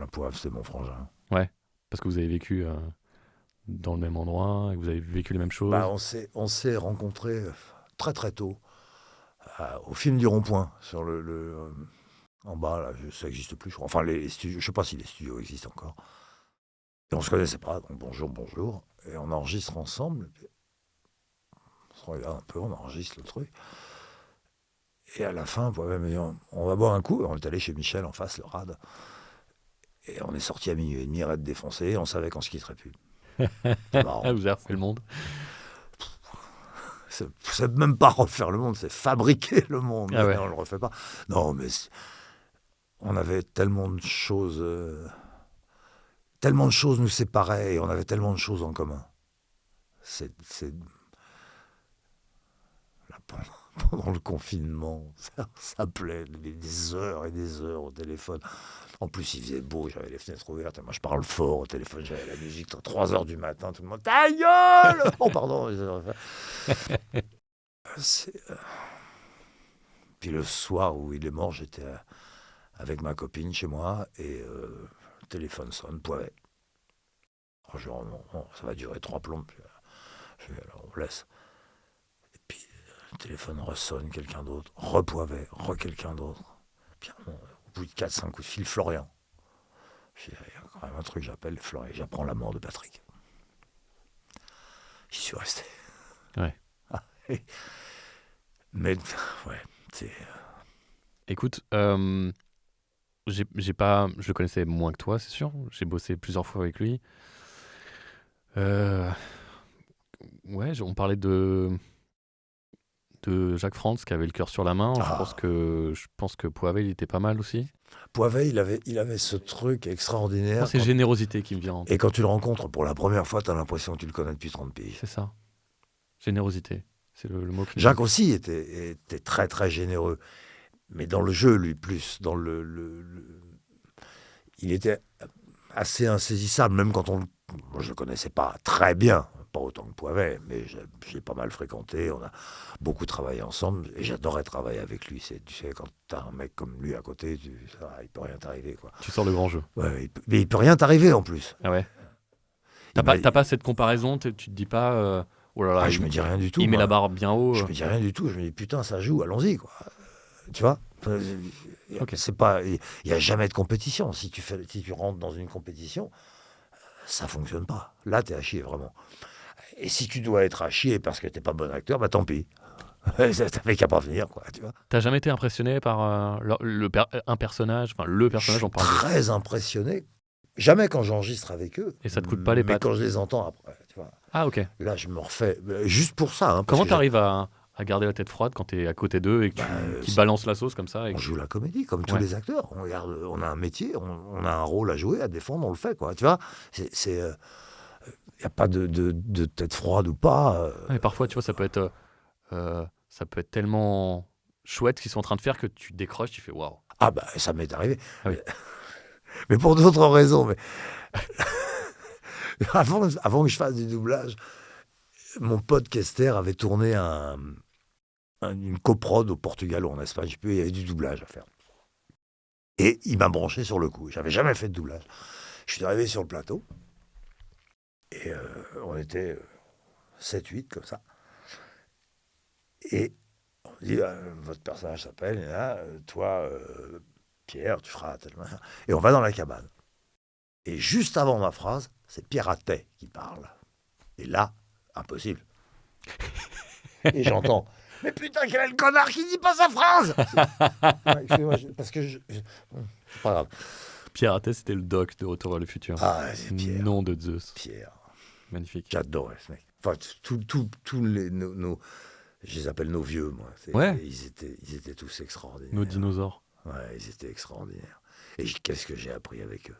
La Poivre, c'est mon frangin. Ouais, parce que vous avez vécu dans le même endroit et que vous avez vécu les mêmes Bah, choses. on s'est rencontrés très très tôt au film du Rond-Point, sur en bas, là, ça n'existe plus, je crois. Enfin, les studios, je sais pas si les studios existent encore. Et on se connaissait pas, donc bonjour, bonjour. Et on enregistre ensemble. On se regarde un peu, on enregistre le truc. Et à la fin, Poivet me dit, on va boire un coup. On est allé chez Michel en face, le rad. Et on est sorti à minuit et demi, raide défoncé. On savait qu'on se quitterait plus. C'est marrant. Vous avez refait le monde. C'est même pas refaire le monde, c'est fabriquer le monde. Ah Mais ouais. on le refait pas. Non, mais on avait tellement de choses nous séparaient et on avait tellement de choses en commun. C'est là, pendant le confinement, ça s'appelait des heures et des heures au téléphone. En plus, il faisait beau, j'avais les fenêtres ouvertes. Et moi, je parle fort au téléphone, j'avais la musique à 3 heures du matin. Tout le monde, ta gueule. Oh, pardon. C'est, Puis le soir où il est mort, j'étais avec ma copine chez moi et le téléphone sonne, Poivet. Alors, ça va durer 3 plombs. Alors on laisse. Et puis le téléphone ressonne, quelqu'un d'autre, Poivet, quelqu'un d'autre. Puis au bout de 4-5 coups de fil, Florian. Il y a quand même un truc, j'appelle Florian, j'apprends la mort de Patrick. J'y suis resté. Ouais. Mais ouais, c'est... Écoute, je le connaissais moins que toi, c'est sûr. J'ai bossé plusieurs fois avec lui. Ouais, on parlait de Jacques Frantz qui avait le cœur sur la main. Je pense que Poivet, il était pas mal aussi. Poivet, il avait ce truc extraordinaire. Moi, c'est générosité qui me vient en tête. Et quand tu le rencontres pour la première fois, tu as l'impression que tu le connais depuis 30 piges. C'est ça. Générosité. C'est le mot qui me Jacques vient. aussi était très très généreux. Mais dans le jeu, lui, plus. Il était assez insaisissable, même quand moi, je ne le connaissais pas très bien. Pas autant que Poivet, mais j'ai pas mal fréquenté. On a beaucoup travaillé ensemble. Et j'adorais travailler avec lui. Tu sais, quand tu as un mec comme lui à côté, il peut rien t'arriver, quoi. Tu sors le grand jeu. Ouais, mais il peut rien t'arriver en plus. Ah ouais. T'as pas cette comparaison, tu te dis pas, oh là là, je me dis rien du tout. il met moi. la barre bien haut. Je me dis rien du tout. Je me dis putain, ça joue, allons-y, quoi. Tu vois. Ok. C'est pas, il y a jamais de compétition. Si tu rentres dans une compétition, ça fonctionne pas. Là, t'es à chier vraiment. Et si tu dois être à chier parce que t'es pas bon acteur, bah tant pis. T'avais qu'à pas venir, quoi. Tu vois. T'as jamais été impressionné par un personnage, enfin le personnage, on parle de... Très impressionné. Jamais quand j'enregistre avec eux. Et ça te coûte pas les mais pattes. quand je les entends après, tu vois. Ah ok. Là, je me refais juste pour ça. Hein, parce Comment que t'arrives à garder la tête froide quand t'es à côté d'eux et que qu'ils balancent la sauce comme ça on joue la comédie comme tous Ouais. les acteurs. On a un métier, on a un rôle à jouer, à défendre, on le fait, quoi. Tu vois. Il n'y a pas de tête froide ou pas. Mais parfois, tu vois, ça peut être tellement chouette ce qu'ils sont en train de faire que tu décroches, tu fais waouh. Ah bah ça m'est arrivé. Ah oui. Mais pour d'autres raisons. Mais avant que je fasse du doublage, mon pote Kester avait tourné une coprode au Portugal ou en Espagne, je sais plus, il y avait du doublage à faire. Et il m'a branché sur le coup. J'avais jamais fait de doublage. Je suis arrivé sur le plateau et on était 7-8 comme ça. Et on me dit, votre personnage s'appelle, et là, toi, Pierre, tu feras tellement. Et on va dans la cabane. Et juste avant ma phrase, c'est Pierre Attet qui parle. Et là, impossible. Et j'entends, mais putain, quel est le connard qui dit pas sa phrase. Excusez-moi, parce que c'est pas grave. Pierre Attet, c'était le doc de Retour vers le futur. Ah, c'est Pierre. Nom de Zeus. Pierre. Magnifique. J'adorais ce mec. Enfin, tous je les appelle nos vieux, moi. Ouais. Ils étaient tous extraordinaires. Nos dinosaures. Ouais, ils étaient extraordinaires. Et qu'est-ce que j'ai appris avec eux.